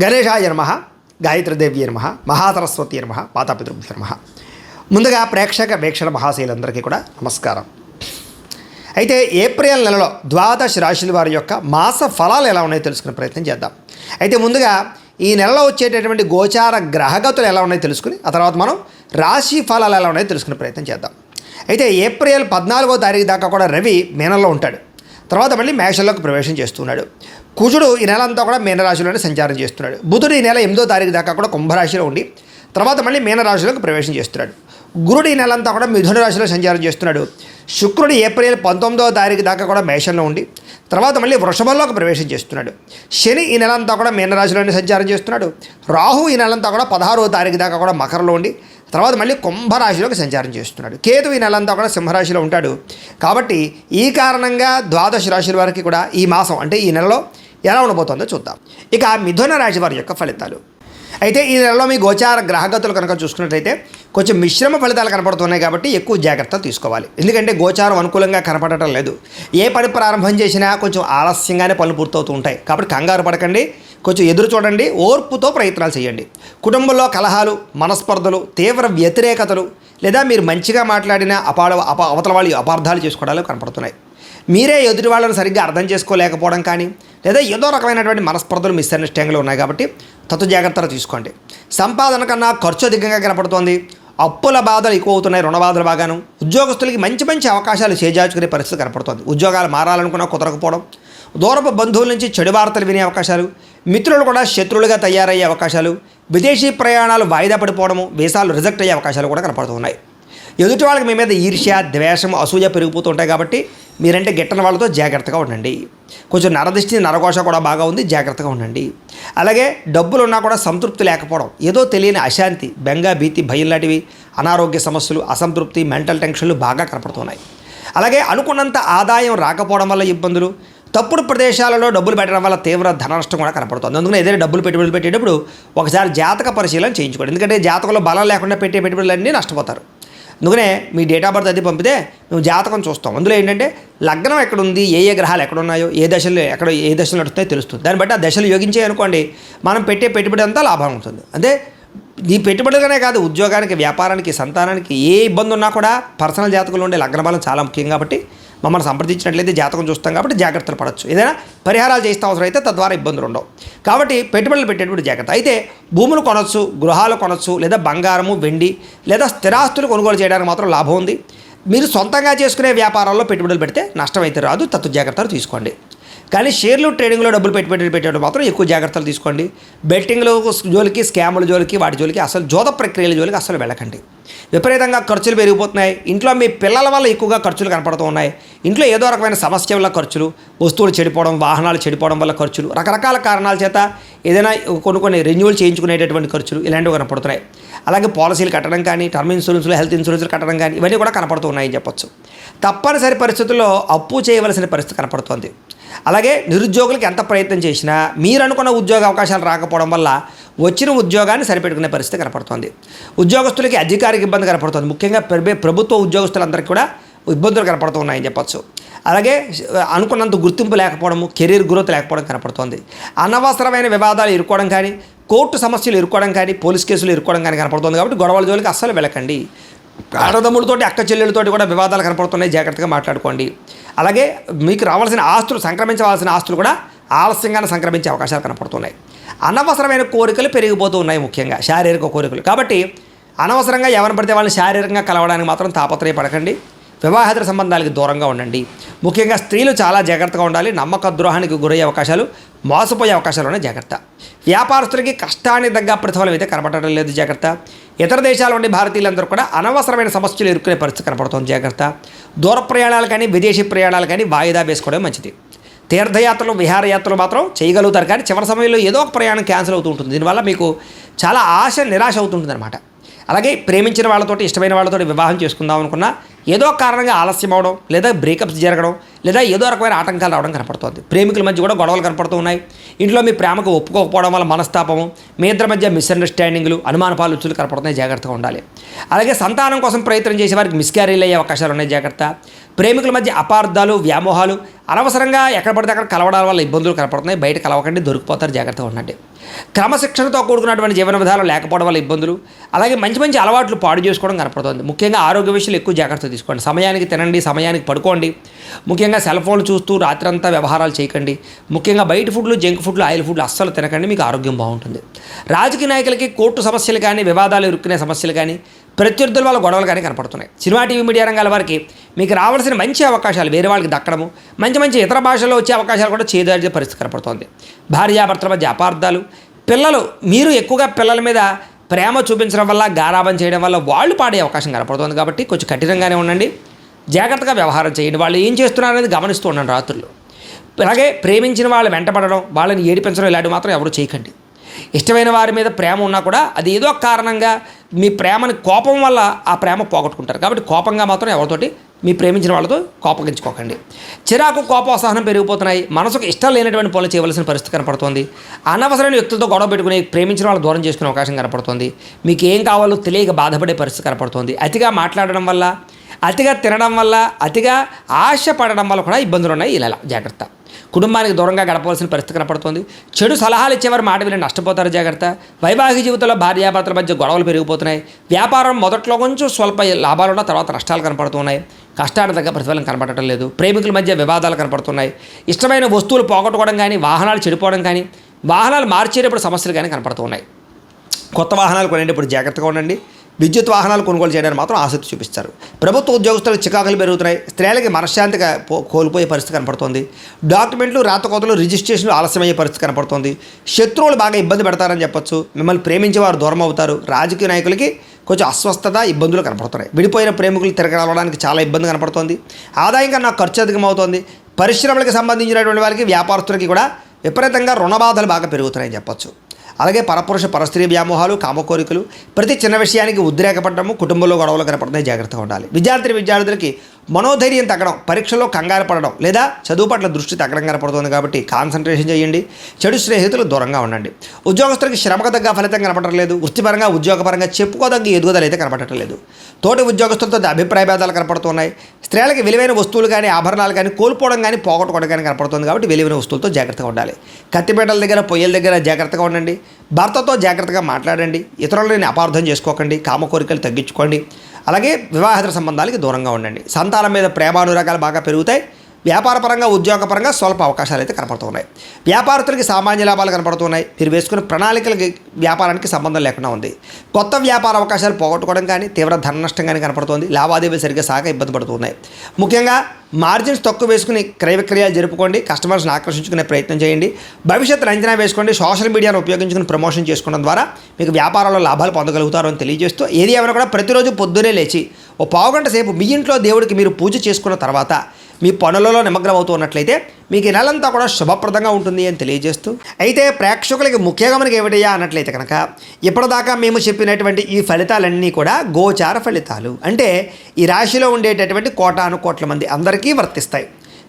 గణేశాయ నమః, గాయత్రీదేవి నమః, మహాసరస్వతి నమః, మాతాపితృభ్యో నమః. ముందుగా ప్రేక్షక వీక్షణ మహాశైలందరికీ కూడా నమస్కారం. అయితే ఏప్రిల్ నెలలో ద్వాదశ రాశుల వారి యొక్క మాస ఫలాలు ఎలా ఉన్నాయో తెలుసుకునే ప్రయత్నం చేద్దాం. అయితే ముందుగా ఈ నెలలో వచ్చేటటువంటి గోచార గ్రహగతులు ఎలా ఉన్నాయో తెలుసుకుని ఆ తర్వాత మనం రాశి ఫలాలు ఎలా ఉన్నాయో తెలుసుకునే ప్రయత్నం చేద్దాం. అయితే ఏప్రిల్ 14వ తారీఖు దాకా కూడా రవి మీనంలో ఉంటాడు. తర్వాత మళ్ళీ మేషంలోకి ప్రవేశం చేస్తున్నాడు. కుజుడు ఈ నెల అంతా కూడా మీనరాశిలోనే సంచారం చేస్తున్నాడు. బుధుడు ఈ నెల 8వ తారీఖు దాకా కూడా కుంభరాశిలో ఉండి తర్వాత మళ్ళీ మీనరాశిలోకి ప్రవేశం చేస్తున్నాడు. గురుడు ఈ నెల అంతా కూడా మిథున రాశిలో సంచారం చేస్తున్నాడు. శుక్రుడు ఏప్రిల్ 19వ తారీఖు దాకా కూడా మేషంలో ఉండి తర్వాత మళ్ళీ వృషభంలోకి ప్రవేశం చేస్తున్నాడు. శని ఈ నెల అంతా కూడా మీనరాశిలోనే సంచారం చేస్తున్నాడు. రాహు ఈ నెలంతా కూడా 16వ తారీఖు దాకా కూడా మకరంలో ఉండి తర్వాత మళ్ళీ కుంభరాశిలోకి సంచారం చేస్తున్నాడు. కేతు ఈ నెలంతా కూడా సింహరాశిలో ఉంటాడు. కాబట్టి ఈ కారణంగా ద్వాదశ రాశుల వారికి కూడా ఈ మాసం అంటే ఈ నెలలో ఎలా ఉండబోతుందో చూద్దాం. ఇక మిథున రాశి వారి యొక్క ఫలితాలు. అయితే ఈ నెలలో మీ గోచార గ్రహగతులు కనుక చూసుకున్నట్లయితే కొంచెం మిశ్రమ ఫలితాలు కనపడుతున్నాయి కాబట్టి ఎక్కువ జాగ్రత్తలు తీసుకోవాలి. ఎందుకంటే గోచారం అనుకూలంగా కనపడటం లేదు. ఏ పని ప్రారంభం చేసినా కొంచెం ఆలస్యంగానే పనులు పూర్తవుతూ ఉంటాయి. కాబట్టి కంగారు పడకండి, కొంచెం ఎదురు చూడండి, ఓర్పుతో ప్రయత్నాలు చేయండి. కుటుంబంలో కలహాలు, మనస్పర్ధలు, తీవ్ర వ్యతిరేకతలు లేదా మీరు మంచిగా మాట్లాడిన అవతల వాళ్ళు అపార్థాలు చేసుకోవడాలు కనపడుతున్నాయి. మీరే ఎదుటి వాళ్ళని సరిగ్గా అర్థం చేసుకోలేకపోవడం కానీ లేదా ఏదో రకమైనటువంటి మనస్పర్ధలు మిస్అండర్స్టాండింగ్లు ఉన్నాయి. కాబట్టి తత్తు జాగ్రత్తలు తీసుకోండి. సంపాదన కన్నా ఖర్చు అధికంగా కనపడుతోంది. అప్పుల బాధలు ఎక్కువ అవుతున్నాయి, రుణ బాధలు బాగాను. ఉద్యోగస్తులకి మంచి మంచి అవకాశాలు చేజార్చుకునే పరిస్థితి కనపడుతుంది. ఉద్యోగాలు మారాలనుకున్నా కుదరకపోవడం, దూరపు బంధువుల నుంచి చెడు వార్తలు వినే అవకాశాలు, మిత్రులు కూడా శత్రువులుగా తయారయ్యే అవకాశాలు, విదేశీ ప్రయాణాలు వాయిదా పడిపోవడము, వీసాలు రిజెక్ట్ అయ్యే అవకాశాలు కూడా కనపడుతున్నాయి. ఎదుటి వాళ్ళకి మీ మీద ఈర్ష్య, ద్వేషం, అసూయ పెరిగిపోతూ ఉంటాయి. కాబట్టి మీరంటే గిట్టని వాళ్ళతో జాగ్రత్తగా ఉండండి. కొంచెం నరదిష్టి, నరఘోష కూడా బాగా ఉంది, జాగ్రత్తగా ఉండండి. అలాగే డబ్బులు ఉన్నా కూడా సంతృప్తి లేకపోవడం, ఏదో తెలియని అశాంతి, బెంగ, భీతి, భయం లాంటివి, అనారోగ్య సమస్యలు, అసంతృప్తి, మెంటల్ టెన్షన్లు బాగా కనపడుతున్నాయి. అలాగే అనుకున్నంత ఆదాయం రాకపోవడం వల్ల ఇబ్బందులు, తప్పుడు ప్రదేశాలలో డబ్బులు పెట్టడం వల్ల తీవ్ర ధన నష్టం కూడా కనపడుతుంది. అందుకని ఏదైనా డబ్బులు పెట్టుబడులు పెట్టేటప్పుడు ఒకసారి జాతక పరిశీలన చేయించుకోండి. ఎందుకంటే జాతకంలో బలం లేకుండా పెట్టే పెట్టుబడులన్నీ నష్టపోతారు. అందుకనే మీ డేట్ ఆఫ్ బర్త్ అది పంపితే మేము జాతకం చూస్తాం. అందులో ఏంటంటే లగ్నం ఎక్కడుంది, ఏ ఏ గ్రహాలు ఎక్కడున్నాయో, ఏ దశలు నడుస్తాయో తెలుస్తుంది. దాన్ని బట్టి ఆ దశలు యోగించే అనుకోండి మనం పెట్టే పెట్టుబడి అంతా లాభం ఉంటుంది. అంటే ఈ పెట్టుబడులనే కాదు, ఉద్యోగానికి, వ్యాపారానికి, సంతానానికి ఏ ఇబ్బంది ఉన్నా కూడా పర్సనల్ జాతకంలో ఉండే లగ్న బలం చాలా ముఖ్యం. కాబట్టి మమ్మల్ని సంప్రదించినట్లయితే జాతకం చూస్తాం కాబట్టి జాగ్రత్తలు పడవచ్చు. ఏదైనా పరిహారాలు చేస్తే అవసరం అయితే తద్వారా ఇబ్బందులు ఉండవు. కాబట్టి పెట్టుబడులు పెట్టేటువంటి జాగ్రత్త. అయితే భూములు కొనవచ్చు, గృహాలు కొనవచ్చు, లేదా బంగారము, వెండి లేదా స్థిరాస్తులు కొనుగోలు చేయడానికి మాత్రం లాభం ఉంది. మీరు సొంతంగా చేసుకునే వ్యాపారాల్లో పెట్టుబడులు పెడితే నష్టం అయితే రాదు, తత్తు జాగ్రత్తలు తీసుకోండి. కానీ షేర్లు, ట్రేడింగ్లో డబ్బులు పెట్టేటప్పుడు మాత్రం ఎక్కువ జాగ్రత్తలు తీసుకోండి. బెట్టింగ్లు జోలికి, స్కాముల జోలికి, వాటి జోలికి, అసలు జోద ప్రక్రియల జోలికి అసలు వెళ్ళకండి. విపరీతంగా ఖర్చులు పెరిగిపోతున్నాయి. ఇంట్లో మీ పిల్లల వల్ల ఎక్కువగా ఖర్చులు కనపడుతూ ఉన్నాయి. ఇంట్లో ఏదో రకమైన సమస్య వల్ల ఖర్చులు, వస్తువులు చెడిపోవడం, వాహనాలు చెడిపోవడం వల్ల ఖర్చులు, రకరకాల కారణాల చేత ఏదైనా కొన్ని రెన్యువల్ చేయించుకునేటటువంటి ఖర్చులు ఇలాంటివి కనపడుతున్నాయి. అలాగే పాలసీలు కట్టడం కానీ, టర్మ్ ఇన్సూరెన్స్లు, హెల్త్ ఇన్సూరెన్స్లు కట్టడం కానీ ఇవన్నీ కూడా కనపడుతూ ఉన్నాయని చెప్పొచ్చు. తప్పనిసరి పరిస్థితుల్లో అప్పు చేయవలసిన పరిస్థితి కనపడుతోంది. అలాగే నిరుద్యోగులకు ఎంత ప్రయత్నం చేసినా మీరు అనుకున్న ఉద్యోగ అవకాశాలు రాకపోవడం వల్ల వచ్చిన ఉద్యోగాన్ని సరిపెట్టుకునే పరిస్థితి కనపడుతోంది. ఉద్యోగస్తులకి అధికారికి ఇబ్బంది కనపడుతుంది. ముఖ్యంగా ప్రభుత్వ ఉద్యోగస్తులందరికీ కూడా ఇబ్బందులు కనపడుతూ ఉన్నాయని చెప్పొచ్చు. అలాగే అనుకున్నంత గుర్తింపు లేకపోవడము, కెరీర్ గ్రోత్ లేకపోవడం కనపడుతోంది. అనవసరమైన వివాదాలు ఇరుక్కోవడం కానీ, కోర్టు సమస్యలు ఇరుక్కోవడం కానీ, పోలీస్ కేసులు ఇరుక్కోవడం కానీ కనపడుతుంది. కాబట్టి గొడవల జోలికి అస్సలు వెళ్ళకండి. అన్నదమ్ములతోటి, అక్క చెల్లెలతోటి కూడా వివాదాలు కనపడుతున్నాయి, జాగ్రత్తగా మాట్లాడుకోండి. అలాగే మీకు రావాల్సిన ఆస్తులు, సంక్రమించవలసిన ఆస్తులు కూడా ఆలస్యంగానే సంక్రమించే అవకాశాలు కనపడుతున్నాయి. అనవసరమైన కోరికలు పెరిగిపోతూ ఉన్నాయి, ముఖ్యంగా శారీరక కోరికలు. కాబట్టి అనవసరంగా ఎవరిని పడితే వాళ్ళని శారీరకంగా కలవడానికి మాత్రం తాపత్రయపడకండి. వివాహేతర సంబంధాలకు దూరంగా ఉండండి. ముఖ్యంగా స్త్రీలు చాలా జాగ్రత్తగా ఉండాలి. నమ్మక ద్రోహానికి గురయ్యే అవకాశాలు, మోసపోయే అవకాశాలు ఉన్నాయి, జాగ్రత్త. వ్యాపారస్తులకి కష్టానికి తగ్గ ప్రతిఫలం అయితే కనపడటం లేదు, జాగ్రత్త. ఇతర దేశాల నుండి భారతీయులందరూ కూడా అనవసరమైన సమస్యలు ఎదుర్కొనే పరిస్థితి కనపడుతుంది, జాగ్రత్త. దూర ప్రయాణాలు కానీ, విదేశీ ప్రయాణాలు కానీ వాయిదా వేసుకోవడం మంచిది. తీర్థయాత్రలు, విహారయాత్రలు మాత్రం చేయగలుగుతారు. కానీ చివరి సమయంలో ఏదో ఒక ప్రయాణం క్యాన్సిల్ అవుతూ ఉంటుంది. దీనివల్ల మీకు చాలా నిరాశ అవుతుంటుంది అనమాట. అలాగే ప్రేమించిన వాళ్ళతోటి, ఇష్టమైన వాళ్ళతోటి వివాహం చేసుకుందాం అనుకున్నా ఏదో కారణంగా ఆలస్యం అవడం, లేదా బ్రేకప్స్ జరగడం, లేదా ఏదో రకమైన ఆటంకాలు రావడం కనపడుతుంది. ప్రేమికుల మధ్య కూడా గొడవలు కనపడుతూ ఉన్నాయి. ఇంట్లో మీ ప్రేమకు ఒప్పుకోకపోవడం వల్ల మనస్తాపము, మీ ఇద్దరి మధ్య మిస్అండర్స్టాండింగ్లు, అనుమానపాలు రుచులు కనపడుతున్నాయి, జాగ్రత్తగా ఉండాలి. అలాగే సంతానం కోసం ప్రయత్నం చేసే వారికి మిస్క్యారీలు అయ్యే అవకాశాలు ఉన్నాయి, జాగ్రత్త. ప్రేమికుల మధ్య అపార్థాలు, వ్యామోహాలు, అనవసరంగా ఎక్కడ పడితే అక్కడ కలవడాల వల్ల ఇబ్బందులు కనపడుతున్నాయి. బయట కలవకండి, దొరికిపోతారు, జాగ్రత్తగా ఉండండి. క్రమశిక్షణతో కూడుకున్నటువంటి జీవన విధానం లేకపోవడం వల్ల ఇబ్బందులు, అలాగే మంచి మంచి అలవాట్లు పాడు చేసుకోవడం కనపడుతుంది. ముఖ్యంగా ఆరోగ్య విషయాలు ఎక్కువ జాగ్రత్త తీసుకోండి. సమయానికి తినండి, సమయానికి పడుకోండి. ముఖ్యంగా సెల్ ఫోన్లు చూస్తూ రాత్రంతా వ్యవహారాలు చేయకండి. ముఖ్యంగా బయట ఫుడ్లు, జంక్ ఫుడ్లు, ఆయిల్ ఫుడ్లు అస్సలు తినకండి, మీకు ఆరోగ్యం బాగుంటుంది. రాజకీయ నాయకులకి కోర్టు సమస్యలు కానీ, వివాదాలు ఇరుక్కునే సమస్యలు కానీ, ప్రత్యర్థుల వల్ల గొడవలు కానీ కనపడుతున్నాయి. సినిమా, టీవీ, మీడియా రంగాల వారికి మీకు రావాల్సిన మంచి అవకాశాలు వేరే వాళ్ళకి దక్కడము, మంచి మంచి ఇతర భాషల్లో వచ్చే అవకాశాలు కూడా చేదార్చే పరిస్థితి కనపడుతోంది. భార్యాభర్తల మధ్య అపార్థాలు, పిల్లలు మీరు ఎక్కువగా పిల్లల మీద ప్రేమ చూపించడం వల్ల, గారాబం చేయడం వల్ల వాళ్ళు పాడే అవకాశం కనపడుతుంది. కాబట్టి కొంచెం కఠినంగానే ఉండండి, జాగ్రత్తగా వ్యవహారం చేయండి. వాళ్ళు ఏం చేస్తున్నారనేది గమనిస్తూ ఉండండి రాత్రులు. అలాగే ప్రేమించిన వాళ్ళు వెంటపడడం, వాళ్ళని ఏడిపించడం ఇలాంటివి మాత్రం ఎవరు చేయకండి. ఇష్టమైన వారి మీద ప్రేమ ఉన్నా కూడా అది ఏదో కారణంగా మీ ప్రేమని కోపం వల్ల ఆ ప్రేమ పోగొట్టుకుంటారు. కాబట్టి కోపంగా మాత్రం ఎవరితోటి మీ ప్రేమించిన వాళ్ళతో కోపగించుకోకండి. చిరాకు, కోపం, అసహనం పెరిగిపోతున్నాయి. మనసుకు ఇష్టం లేనటువంటి పనులు చేయవలసిన పరిస్థితి కనపడుతుంది. అనవసరమైన వ్యక్తులతో గొడవ పెట్టుకుని ప్రేమించిన వాళ్ళు దూరం చేసుకునే అవకాశం కనపడుతుంది. మీకు ఏం కావాలో తెలియక బాధపడే పరిస్థితి కనపడుతుంది. అతిగా మాట్లాడడం వల్ల, అతిగా తినడం వల్ల, అతిగా ఆశ పడడం వల్ల కూడా ఇబ్బందులు ఉన్నాయి. ఇలా జాగ్రత్త. కుటుంబానికి దూరంగా గడపవలసిన పరిస్థితి కనపడుతుంది. చెడు సలహాలు ఇచ్చేవారు మాట విని నష్టపోతారు, జాగ్రత్త. వైవాహిక జీవితంలో భార్యాభర్తల మధ్య గొడవలు పెరిగిపోతున్నాయి. వ్యాపారం మొదట్లో కొంచెం స్వల్ప లాభాలు ఉన్న తర్వాత నష్టాలు కనపడుతున్నాయి. కష్టానికి తగ్గ ప్రతిఫలం కనపడటం లేదు. ప్రేమికుల మధ్య వివాదాలు కనపడుతున్నాయి. ఇష్టమైన వస్తువులు పోగొట్టుకోవడం కానీ, వాహనాలు చెడిపోవడం కానీ, వాహనాలు మార్చేటప్పుడు సమస్యలు కానీ కనపడుతున్నాయి. కొత్త వాహనాలు కొనేటప్పుడు జాగ్రత్తగా ఉండండి. విద్యుత్ వాహనాలు కొనుగోలు చేయడానికి మాత్రం ఆసక్తి చూపిస్తారు. ప్రభుత్వ ఉద్యోగస్తులకు చికాకులు పెరుగుతున్నాయి. స్త్రీలకి మనశ్శాంతిగా కోల్పోయే పరిస్థితి కనపడుతుంది. డాక్యుమెంట్లు, రాతకోతలు, రిజిస్ట్రేషన్లు ఆలస్యమయ్యే పరిస్థితి కనపడుతుంది. శత్రువులు బాగా ఇబ్బంది పెడతారని చెప్పొచ్చు. మిమ్మల్ని ప్రేమించే వారు దూరం అవుతారు. రాజకీయ నాయకులకి కొంచెం అస్వస్థత, ఇబ్బందులు కనపడుతున్నాయి. విడిపోయిన ప్రేమికులు తిరగడానికి చాలా ఇబ్బంది కనపడుతుంది. ఆదాయం కన్నా ఖర్చు అధికమవుతోంది. పరిశ్రమలకు సంబంధించినటువంటి వారికి, వ్యాపారస్తులకి కూడా విపరీతంగా రుణబాధలు బాగా పెరుగుతున్నాయని చెప్పొచ్చు. అలాగే పరపురుష పరస్త్రీ వ్యామోహాలు, కామకోరికలు, ప్రతి చిన్న విషయానికి ఉద్రేకపడము, కుటుంబంలో గొడవలు కనపడుతున్నాయి, జాగ్రత్తగా ఉండాలి. విద్యార్థులకి మనోధైర్యం తగ్గడం, పరీక్షలో కంగారు పడడం లేదా చదువు పట్ల దృష్టి తగ్గడం కనపడుతుంది. కాబట్టి కాన్సన్ట్రేషన్ చేయండి. చెడు స్నేహితులు దూరంగా ఉండండి. ఉద్యోగస్తులకి శ్రమకు తగ్గ ఫలితం కనపడటం లేదు. వృత్తిపరంగా, ఉద్యోగపరంగా చెప్పుకోదగ్గ ఎదుగుదల అయితే కనపడటం లేదు. తోటి ఉద్యోగస్తులతో అభిప్రాయ భేదాలు కనపడుతున్నాయి. స్త్రీలకి విలువైన వస్తువులు కానీ, ఆభరణాలు కానీ కోల్పోవడం కానీ, పోగొట్టుకోవడం కానీ కనపడుతుంది. కాబట్టి విలువైన వస్తువులతో జాగ్రత్తగా ఉండాలి. కత్తిపేటల దగ్గర, పొయ్యల దగ్గర జాగ్రత్తగా ఉండండి. భర్తతో జాగ్రత్తగా మాట్లాడండి. ఇతరులని అపార్థం చేసుకోకండి. కామకోరికలు తగ్గించుకోండి. అలాగే వివాహేతర సంబంధాలకి దూరంగా ఉండండి. సంతానం మీద ప్రేమానురాగాలు బాగా పెరుగుతాయి. వ్యాపారపరంగా, ఉద్యోగపరంగా స్వల్ప అవకాశాలు అయితే కనపడుతున్నాయి. వ్యాపారస్తులకి సామాన్య లాభాలు కనపడుతున్నాయి. మీరు వేసుకున్న ప్రణాళికలకి వ్యాపారానికి సంబంధం లేకుండా ఉంది. కొత్త వ్యాపార అవకాశాలు పోగొట్టుకోవడం కానీ, తీవ్ర ధన నష్టం కానీ కనపడుతుంది. లావాదేవీలు సరిగ్గా సాగ ఇబ్బంది పడుతున్నాయి. ముఖ్యంగా మార్జిన్స్ తక్కువ వేసుకుని క్రయ విక్రయాలు జరుపుకోండి. కస్టమర్స్ని ఆకర్షించుకునే ప్రయత్నం చేయండి. భవిష్యత్తును అంచనా వేసుకోండి. సోషల్ మీడియాను ఉపయోగించుకుని ప్రమోషన్ చేసుకోవడం ద్వారా మీకు వ్యాపారంలో లాభాలు పొందగలుగుతారు అని తెలియజేస్తూ, ఏది ఏమైనా కూడా ప్రతిరోజు పొద్దునే లేచి ఓ పావుగంట సేపు మీ ఇంట్లో దేవుడికి మీరు పూజ చేసుకున్న తర్వాత మీ పనులలో నిమగ్నం అవుతూ ఉన్నట్లయితే మీకు ఈ నెలంతా కూడా శుభప్రదంగా ఉంటుంది అని తెలియజేస్తూ, అయితే ప్రేక్షకులకి ముఖ్యంగా మనకి ఏమిటయ్యా అన్నట్లయితే కనుక, ఇప్పటిదాకా మేము చెప్పినటువంటి ఈ ఫలితాలన్నీ కూడా గోచార ఫలితాలు. అంటే ఈ రాశిలో ఉండేటటువంటి కోటాను కోట్ల మంది అందరికీ వర్తిస్తాయి.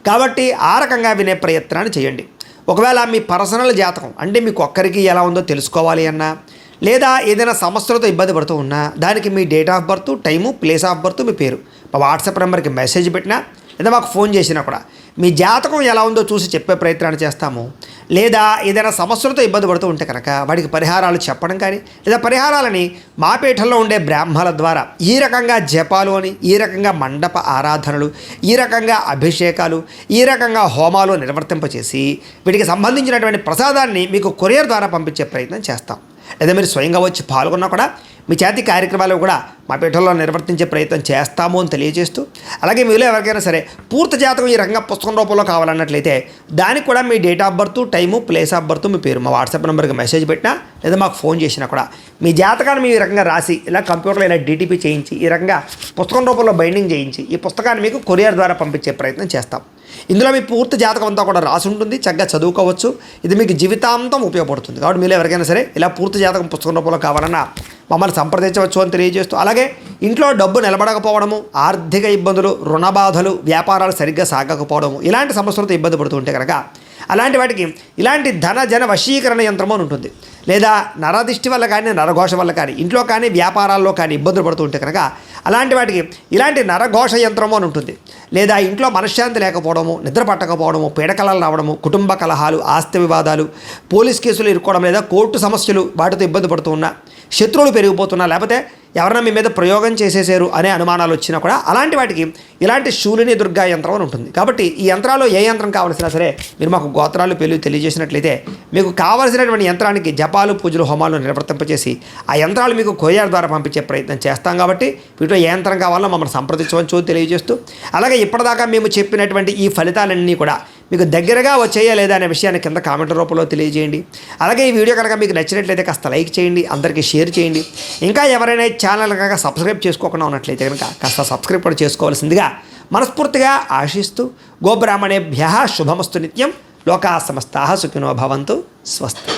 కాబట్టి ఆ రకంగా వినే ప్రయత్నాన్ని చేయండి. ఒకవేళ మీ పర్సనల్ జాతకం అంటే మీకు ఒక్కరికి ఎలా ఉందో తెలుసుకోవాలి అన్నా, లేదా ఏదైనా సమస్యలతో ఇబ్బంది పడుతూ ఉన్నా, దానికి మీ date of birth, time, place of birth, మీ పేరు మా వాట్సాప్ నెంబర్కి మెసేజ్ పెట్టినా లేదా మాకు ఫోన్ చేసినా కూడా మీ జాతకం ఎలా ఉందో చూసి చెప్పే ప్రయత్నాన్ని చేస్తాము. లేదా ఏదైనా సమస్యలతో ఇబ్బంది పడుతూ ఉంటే కనుక వాటికి పరిహారాలు చెప్పడం కానీ, లేదా పరిహారాలని మా పీఠంలో ఉండే బ్రాహ్మణుల ద్వారా ఈ రకంగా జపాలు అని, ఈ రకంగా మండప ఆరాధనలు, ఈ రకంగా అభిషేకాలు, ఈ రకంగా హోమాలు నిర్వర్తింపచేసి వీటికి సంబంధించినటువంటి ప్రసాదాన్ని మీకు కొరియర్ ద్వారా పంపించే ప్రయత్నం చేస్తాం. లేదా మీరు స్వయంగా వచ్చి పాల్గొన్నా కూడా మీ చేతి కార్యక్రమాలు కూడా మా పీఠంలో నిర్వర్తించే ప్రయత్నం చేస్తాము అని తెలియజేస్తూ, అలాగే మీలో ఎవరికైనా సరే పూర్తి జాతకం ఈ రకంగా పుస్తకం రూపంలో కావాలన్నట్లయితే దానికి కూడా మీ date of birth, time, place of birth, మీ పేరు మా వాట్సాప్ నెంబర్కి మెసేజ్ పెట్టినా లేదా మాకు ఫోన్ చేసినా కూడా మీ జాతకాన్ని మీ ఈ రకంగా రాసి ఇలా కంప్యూటర్లో ఇలా డీటీపీ చేయించి ఈ రకంగా పుస్తకం రూపంలో బైండింగ్ చేయించి ఈ పుస్తకాన్ని మీకు కొరియర్ ద్వారా పంపించే ప్రయత్నం చేస్తాం. ఇందులో మీ పూర్తి జాతకం అంతా కూడా రాసి ఉంటుంది. చక్కగా చదువుకోవచ్చు. ఇది మీకు జీవితాంతం ఉపయోగపడుతుంది. కాబట్టి మీరు ఎవరికైనా సరే ఇలా పూర్తి జాతకం పుస్తకం రూపంలో కావాలన్నా మమ్మల్ని సంప్రదించవచ్చు అని తెలియజేస్తూ, అలాగే ఇంట్లో డబ్బు నిలబడకపోవడము, ఆర్థిక ఇబ్బందులు, రుణ బాధలు, వ్యాపారాలు సరిగ్గా సాగకపోవడము, ఇలాంటి సమస్యలతో ఇబ్బంది పడుతూ ఉంటే కనుక అలాంటి వాటికి ఇలాంటి ధన జన వశీకరణ యంత్రము అని ఉంటుంది. లేదా నరదిష్టి వల్ల కానీ నరఘోష వల్ల కానీ ఇంట్లో కానీ వ్యాపారాల్లో కానీ ఇబ్బందులు పడుతూ ఉంటే కనుక అలాంటి వాటికి ఇలాంటి నరఘోష యంత్రము అని ఉంటుంది. లేదా ఇంట్లో మనశ్శాంతి లేకపోవడము, నిద్ర పట్టకపోవడము, పీడకలలు రావడము, కుటుంబ కలహాలు, ఆస్తి వివాదాలు, పోలీస్ కేసులు ఇరుక్కోవడం, లేదా కోర్టు సమస్యలు వాటితో ఇబ్బంది పడుతూ ఉన్నా, శత్రువులు పెరిగిపోతున్నా, లేకపోతే ఎవరైనా మీ మీద ప్రయోగం చేసేసారు అనే అనుమానాలు వచ్చినా కూడా అలాంటి వాటికి ఇలాంటి శూలిని దుర్గా యంత్రం అని ఉంటుంది. కాబట్టి ఈ యంత్రాల్లో ఏ యంత్రం కావాల్సినా సరే మీరు మాకు గోత్రాలు పేర్లు తెలియజేసినట్లయితే మీకు కావాల్సినటువంటి యంత్రానికి జపాలు, పూజలు, హోమాలు నిర్వర్తింపచేసి ఆ యంత్రాలు మీకు కొరియర్ ద్వారా పంపించే ప్రయత్నం చేస్తాం. కాబట్టి వీటిలో ఏ యంత్రం కావాలో మమ్మల్ని సంప్రదించవచ్చు తెలియజేస్తూ, అలాగే ఇప్పటిదాకా మేము చెప్పినటువంటి ఈ ఫలితాలన్నీ కూడా మీకు దగ్గరగా వచ్చేయా లేదా అనే విషయాన్ని కింద కామెంట్ రూపంలో తెలియజేయండి. అలాగే ఈ వీడియో కనుక మీకు నచ్చినట్లయితే కాస్త లైక్ చేయండి, అందరికీ షేర్ చేయండి. ఇంకా ఎవరైనా ఛానల్ కనుక సబ్స్క్రైబ్ చేసుకోకుండా ఉన్నట్లయితే కనుక కాస్త సబ్స్క్రైబ్ కూడా చేసుకోవాల్సిందిగా మనస్ఫూర్తిగా ఆశిస్తూ, గోబ్రాహ్మణేభ్యః శుభమస్తు నిత్యం, లోకా సమస్తాః సుఖినో భవంతు, స్వస్తి.